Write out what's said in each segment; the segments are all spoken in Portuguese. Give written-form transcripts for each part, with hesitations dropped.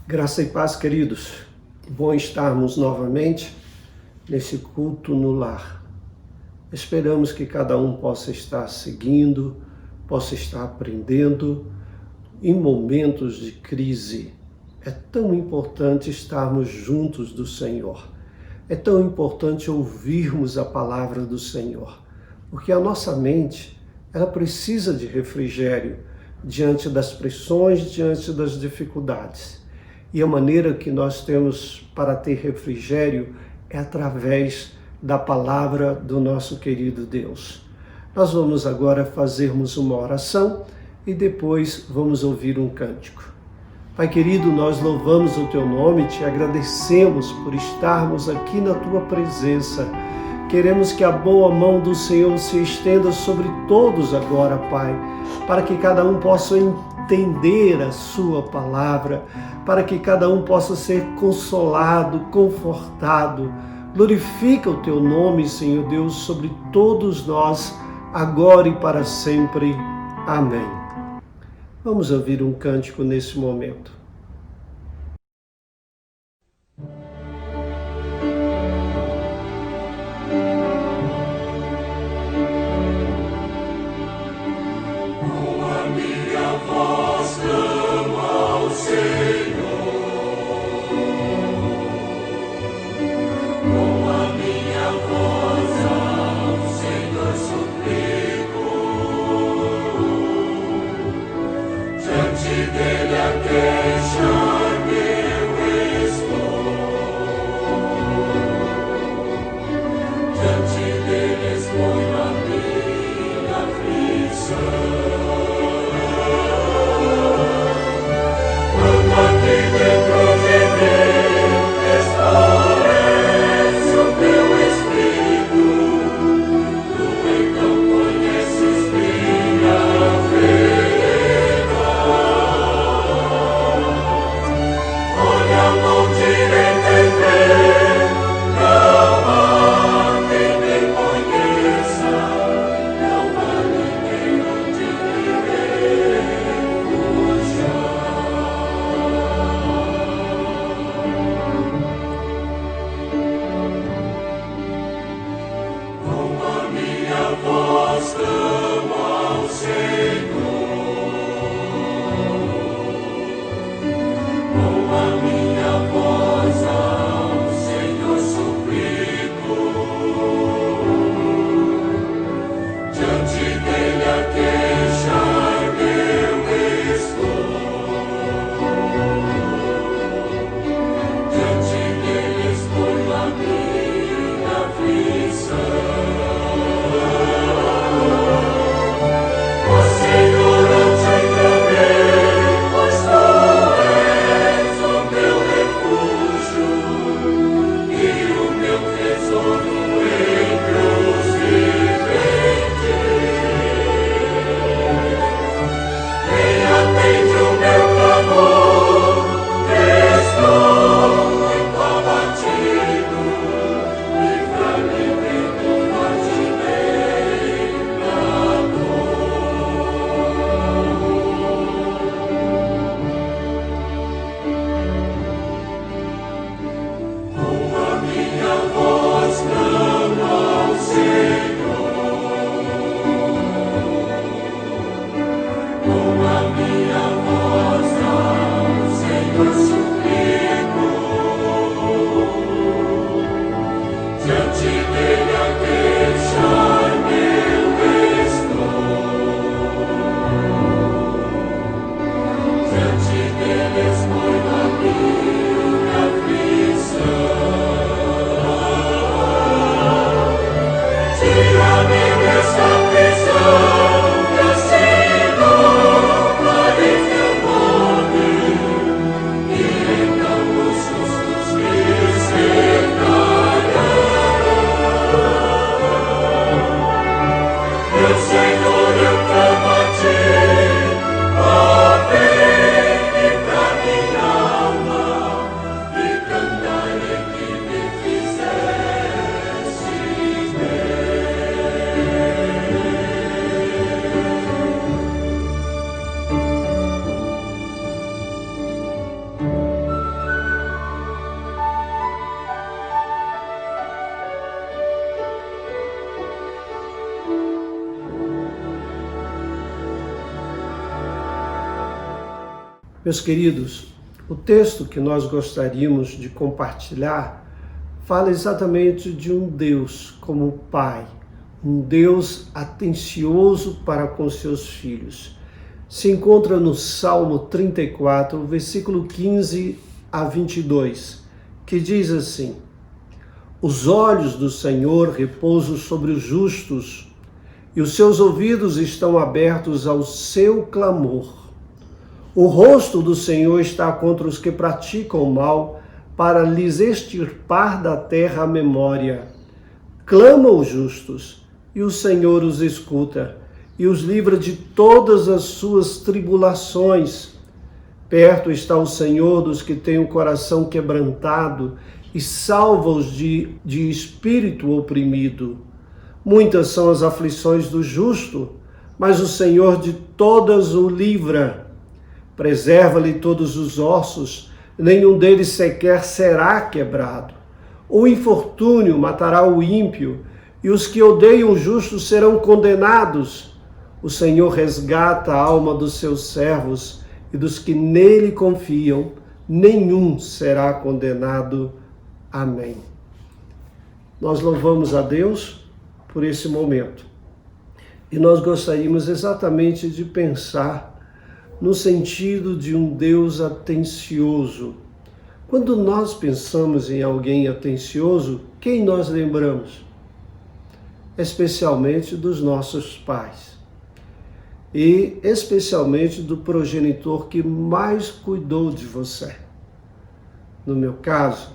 Graça e paz, queridos. Bom estarmos novamente nesse culto no lar. Esperamos que cada um possa estar seguindo, possa estar aprendendo em momentos de crise. É tão importante estarmos juntos do Senhor. É tão importante ouvirmos a palavra do Senhor, porque a nossa mente, ela precisa de refrigério diante das pressões, diante das dificuldades. E a maneira que nós temos para ter refrigério é através da palavra do nosso querido Deus. Nós vamos agora fazermos uma oração e depois vamos ouvir um cântico. Pai querido, nós louvamos o Teu nome e Te agradecemos por estarmos aqui na Tua presença. Queremos que a boa mão do Senhor se estenda sobre todos agora, Pai, para que cada um possa entender a Sua palavra, para que cada um possa ser consolado, confortado. Glorifica o Teu nome, Senhor Deus, sobre todos nós, agora e para sempre. Amém. Vamos ouvir um cântico nesse momento. Meus queridos, o texto que nós gostaríamos de compartilhar fala exatamente de um Deus como Pai, um Deus atencioso para com seus filhos. Se encontra no Salmo 34, versículo 15 a 22, que diz assim: Os olhos do Senhor repousam sobre os justos, e os seus ouvidos estão abertos ao seu clamor. O rosto do Senhor está contra os que praticam o mal, para lhes extirpar da terra a memória. Clama os justos, e o Senhor os escuta, e os livra de todas as suas tribulações. Perto está o Senhor dos que têm o coração quebrantado, e salva-os de espírito oprimido. Muitas são as aflições do justo, mas o Senhor de todas o livra. Preserva-lhe todos os ossos, nenhum deles sequer será quebrado. O infortúnio matará o ímpio, e os que odeiam o justo serão condenados. O Senhor resgata a alma dos seus servos, e dos que nele confiam, nenhum será condenado. Amém. Nós louvamos a Deus por esse momento. E nós gostaríamos exatamente de pensar no sentido de um Deus atencioso. Quando nós pensamos em alguém atencioso, quem nós lembramos? Especialmente dos nossos pais. E especialmente do progenitor que mais cuidou de você. No meu caso,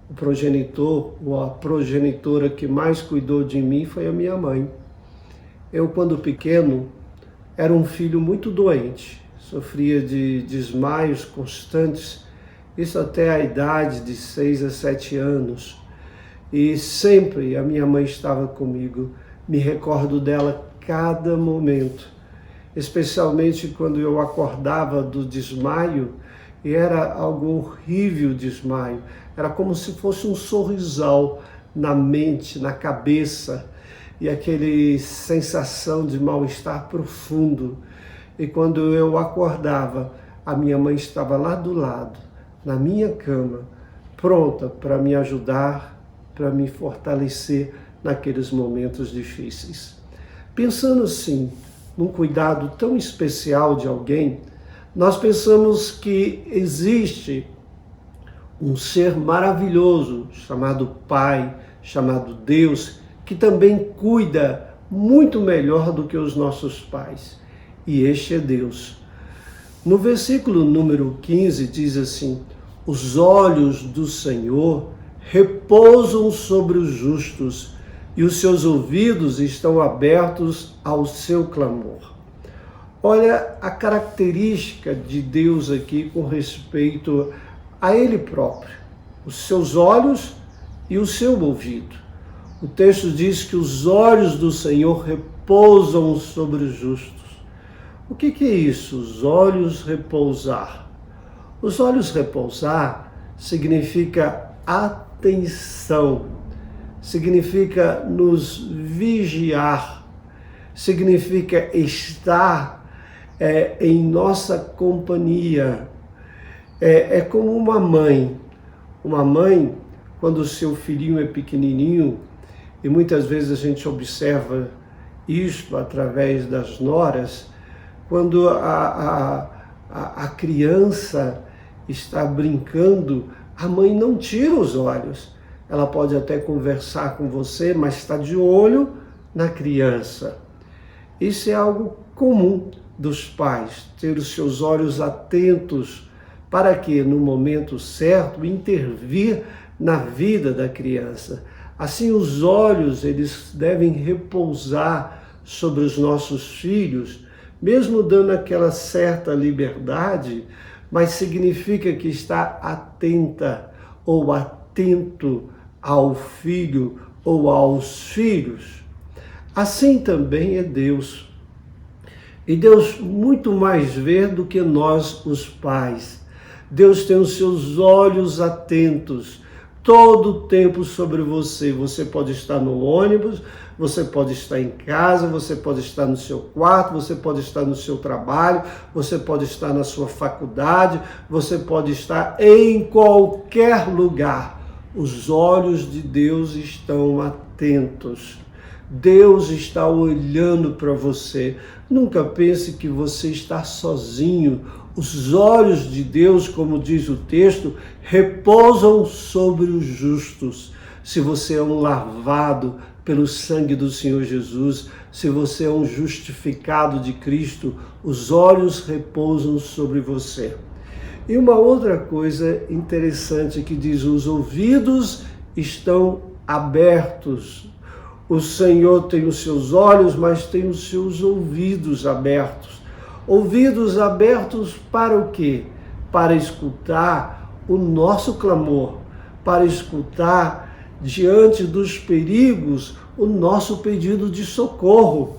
o progenitor ou a progenitora que mais cuidou de mim foi a minha mãe. Eu, quando pequeno, era um filho muito doente. Sofria de desmaios constantes, isso até a idade de 6 a 7 anos. E sempre a minha mãe estava comigo. Me recordo dela cada momento, especialmente quando eu acordava do desmaio, e era algo horrível o desmaio. Era como se fosse um sorrisal na mente, na cabeça, e aquele sensação de mal-estar profundo. E quando eu acordava, a minha mãe estava lá do lado, na minha cama, pronta para me ajudar, para me fortalecer naqueles momentos difíceis. Pensando assim, num cuidado tão especial de alguém, nós pensamos que existe um ser maravilhoso chamado Pai, chamado Deus, que também cuida muito melhor do que os nossos pais. E este é Deus. No versículo número 15 diz assim: Os olhos do Senhor repousam sobre os justos, e os seus ouvidos estão abertos ao seu clamor. Olha a característica de Deus aqui com respeito a Ele próprio, os seus olhos e o seu ouvido. O texto diz que os olhos do Senhor repousam sobre os justos. O que é isso? Os olhos repousar. Os olhos repousar significa atenção, significa nos vigiar, significa estar em nossa companhia. É como uma mãe. Uma mãe, quando o seu filhinho é pequenininho, e muitas vezes a gente observa isso através das noras, quando a criança está brincando, a mãe não tira os olhos. Ela pode até conversar com você, mas está de olho na criança. Isso é algo comum dos pais, ter os seus olhos atentos para que, no momento certo, intervir na vida da criança. Assim, os olhos, eles devem repousar sobre os nossos filhos, mesmo dando aquela certa liberdade, mas significa que está atenta ou atento ao filho ou aos filhos. Assim também é Deus. E Deus muito mais vê do que nós, os pais. Deus tem os seus olhos atentos. todo o tempo sobre você. Você pode estar no ônibus, você pode estar em casa, você pode estar no seu quarto, você pode estar no seu trabalho, você pode estar na sua faculdade, você pode estar em qualquer lugar. Os olhos de Deus estão atentos. Deus está olhando para você. Nunca pense que você está sozinho. Os olhos de Deus, como diz o texto, repousam sobre os justos. Se você é um lavado pelo sangue do Senhor Jesus, se você é um justificado de Cristo, os olhos repousam sobre você. E uma outra coisa interessante que diz: os ouvidos estão abertos. O Senhor tem os seus olhos, mas tem os seus ouvidos abertos. Ouvidos abertos para o quê? Para escutar o nosso clamor, para escutar diante dos perigos o nosso pedido de socorro.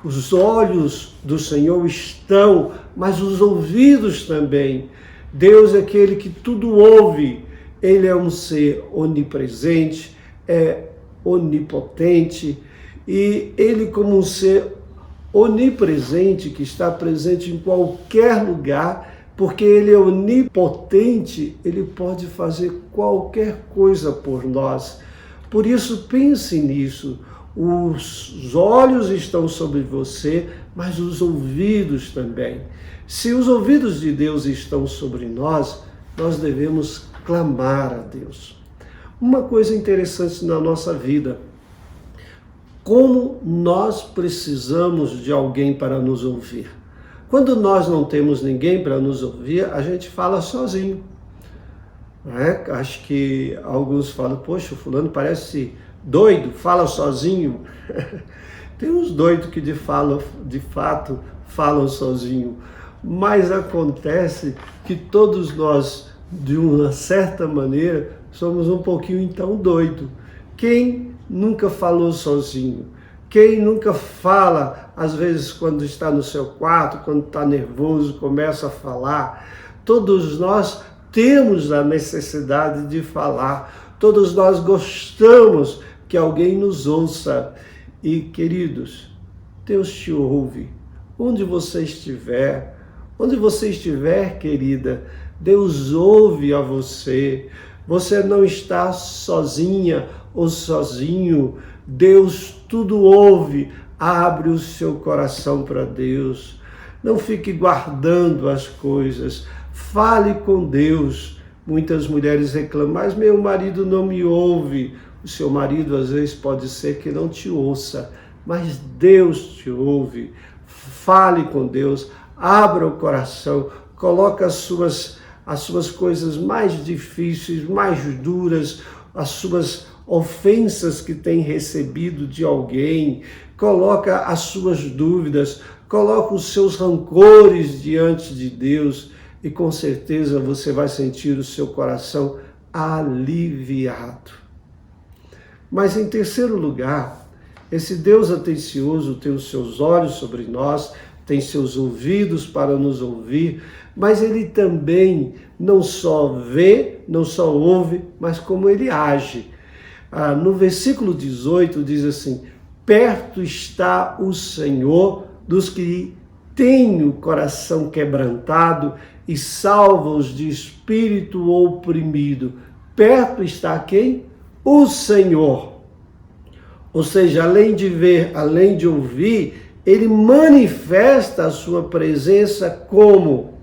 Os olhos do Senhor estão, mas os ouvidos também. Deus é aquele que tudo ouve. Ele é um ser onipresente, é onipotente, e ele, como um ser onipresente, que está presente em qualquer lugar, porque ele é onipotente, ele pode fazer qualquer coisa por nós. Por isso, pense nisso. Os olhos estão sobre você, mas os ouvidos também. Se os ouvidos de Deus estão sobre nós, nós devemos clamar a Deus. Uma coisa interessante na nossa vida: como nós precisamos de alguém para nos ouvir. Quando nós não temos ninguém para nos ouvir, a gente fala sozinho. Não é? Acho que alguns falam: poxa, o fulano parece doido, fala sozinho. Tem uns doidos que de fato falam sozinho. Mas acontece que todos nós, de uma certa maneira, somos um pouquinho então doido. Quem nunca falou sozinho? Quem nunca fala, às vezes, quando está no seu quarto, quando está nervoso, começa a falar? Todos nós temos a necessidade de falar. Todos nós gostamos que alguém nos ouça. E, queridos, Deus te ouve. Onde você estiver, querida, Deus ouve a você. Você não está sozinha ou sozinho. Deus tudo ouve. Abre o seu coração para Deus. Não fique guardando as coisas. Fale com Deus. Muitas mulheres reclamam: mas meu marido não me ouve. O seu marido às vezes pode ser que não te ouça, mas Deus te ouve. Fale com Deus. Abra o coração. Coloca as suas coisas mais difíceis, mais duras, as suas ofensas que tem recebido de alguém, coloca as suas dúvidas, coloca os seus rancores diante de Deus e com certeza você vai sentir o seu coração aliviado. Mas em terceiro lugar, esse Deus atencioso tem os seus olhos sobre nós, tem seus ouvidos para nos ouvir, mas ele também não só vê, não só ouve, mas como ele age. No versículo 18 diz assim: perto está o Senhor dos que têm o coração quebrantado e salva-os de espírito oprimido. Perto está quem? O Senhor. Ou seja, além de ver, além de ouvir, ele manifesta a sua presença como?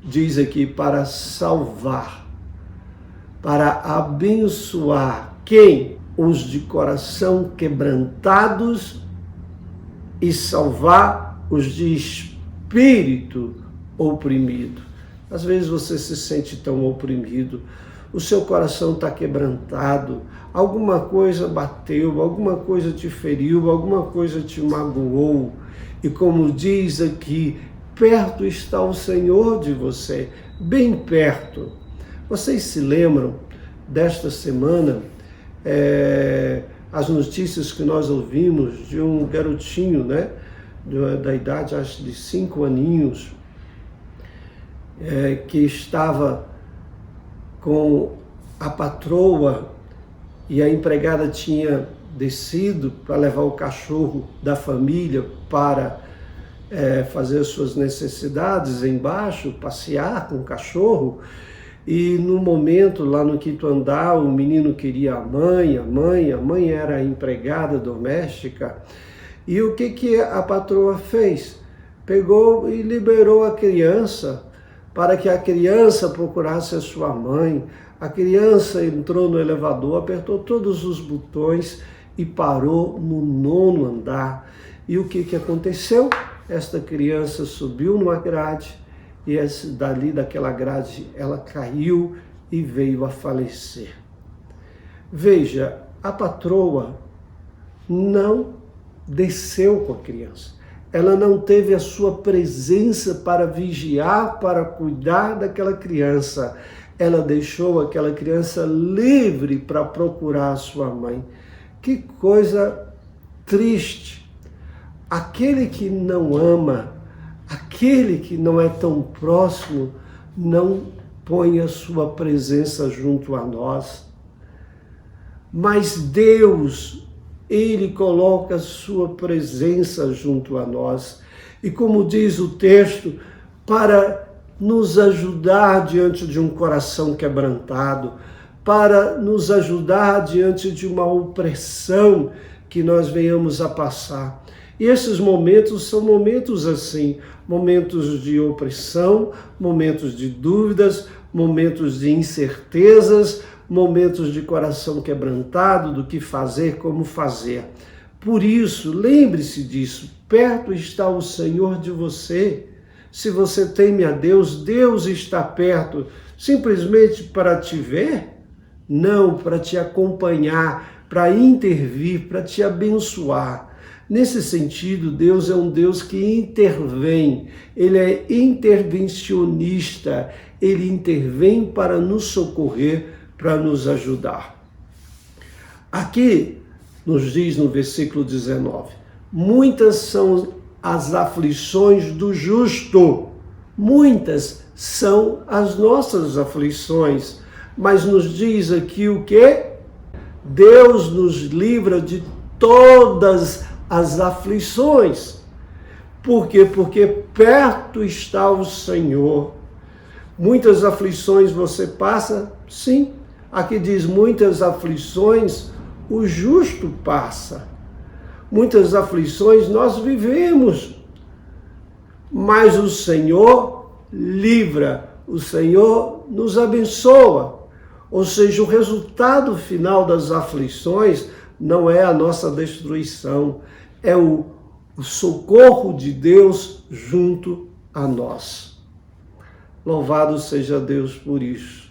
Diz aqui: para salvar, para abençoar. Quem? Os de coração quebrantados e salvar os de espírito oprimido. Às vezes você se sente tão oprimido, o seu coração está quebrantado, alguma coisa bateu, alguma coisa te feriu, alguma coisa te magoou. E como diz aqui, perto está o Senhor de você, bem perto. Vocês se lembram desta semana, as notícias que nós ouvimos de um garotinho, né, da idade, acho, de 5 aninhos, que estava com a patroa e a empregada tinha descido para levar o cachorro da família para fazer suas necessidades embaixo, passear com o cachorro, e no momento, lá no quinto andar, o menino queria a mãe era a empregada doméstica, e o que a patroa fez? Pegou e liberou a criança, para que a criança procurasse a sua mãe. A criança entrou no elevador, apertou todos os botões e parou no 9º andar. E o que aconteceu? Esta criança subiu numa grade e daquela grade ela caiu e veio a falecer. Veja, a patroa não desceu com a criança. Ela não teve a sua presença para vigiar, para cuidar daquela criança. Ela deixou aquela criança livre para procurar a sua mãe. Que coisa triste! Aquele que não ama, aquele que não é tão próximo, não põe a sua presença junto a nós. Mas Deus, Ele coloca a sua presença junto a nós. E como diz o texto, para nos ajudar diante de um coração quebrantado, para nos ajudar diante de uma opressão que nós venhamos a passar. E esses momentos são momentos assim, momentos de opressão, momentos de dúvidas, momentos de incertezas, momentos de coração quebrantado, do que fazer, como fazer. Por isso, lembre-se disso, perto está o Senhor de você. Se você teme a Deus, Deus está perto, simplesmente para te ver? Não, para te acompanhar, para intervir, para te abençoar. Nesse sentido, Deus é um Deus que intervém, Ele é intervencionista, Ele intervém para nos socorrer, para nos ajudar. Aqui nos diz no versículo 19, muitas são as aflições do justo, muitas são as nossas aflições, mas nos diz aqui o quê? Deus nos livra de todas as aflições. Por quê? Porque perto está o Senhor. Muitas aflições você passa? Sim. Aqui diz muitas aflições o justo passa. Muitas aflições nós vivemos. Mas o Senhor livra, o Senhor nos abençoa. Ou seja, o resultado final das aflições não é a nossa destruição, é o socorro de Deus junto a nós. Louvado seja Deus por isso.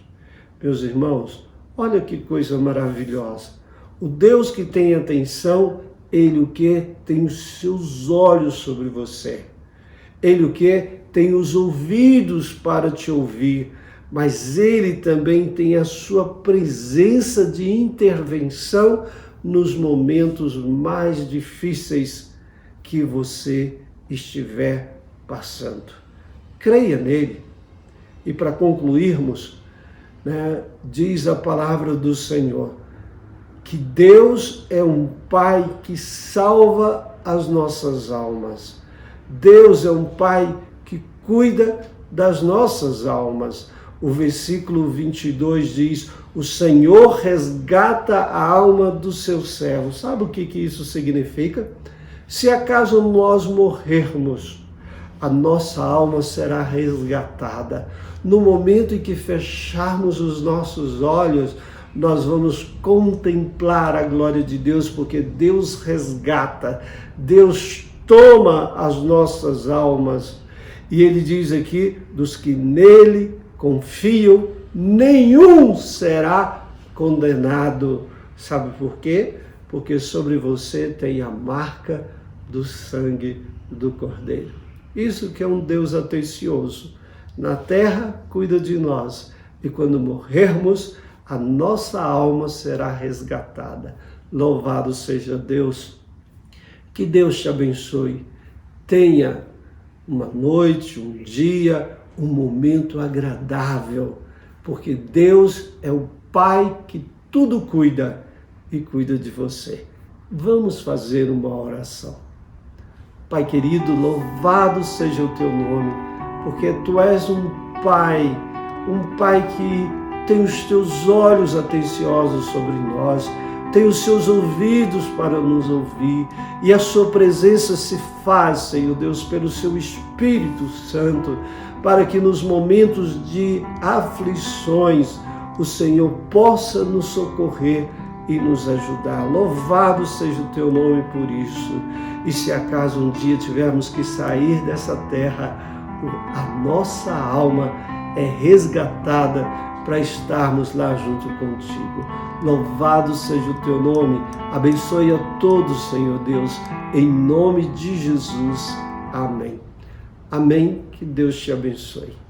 Meus irmãos, olha que coisa maravilhosa. O Deus que tem atenção, Ele o que? Tem os seus olhos sobre você. Ele o que? Tem os ouvidos para te ouvir. Mas Ele também tem a sua presença de intervenção nos momentos mais difíceis que você estiver passando. Creia nele. E para concluirmos, diz a palavra do Senhor, que Deus é um Pai que salva as nossas almas. Deus é um Pai que cuida das nossas almas. O versículo 22 diz, o Senhor resgata a alma dos seus servos. Sabe o que isso significa? Se acaso nós morrermos, a nossa alma será resgatada. No momento em que fecharmos os nossos olhos, nós vamos contemplar a glória de Deus, porque Deus resgata, Deus toma as nossas almas. E Ele diz aqui, dos que nele confiam, nenhum será condenado. Sabe por quê? Porque sobre você tem a marca do sangue do Cordeiro. Isso que é um Deus atencioso. Na terra cuida de nós, e quando morrermos, a nossa alma será resgatada. Louvado seja Deus. Que Deus te abençoe. Tenha uma noite, um dia, um momento agradável, porque Deus é o Pai que tudo cuida e cuida de você. Vamos fazer uma oração. Pai querido, louvado seja o teu nome, porque tu és um Pai que tem os teus olhos atenciosos sobre nós, tem os seus ouvidos para nos ouvir, e a sua presença se faz, Senhor Deus, pelo seu Espírito Santo, para que nos momentos de aflições o Senhor possa nos socorrer e nos ajudar. Louvado seja o teu nome por isso. E se acaso um dia tivermos que sair dessa terra, a nossa alma é resgatada para estarmos lá junto contigo. Louvado seja o teu nome. Abençoe a todos, Senhor Deus, em nome de Jesus. Amém. Amém. Que Deus te abençoe.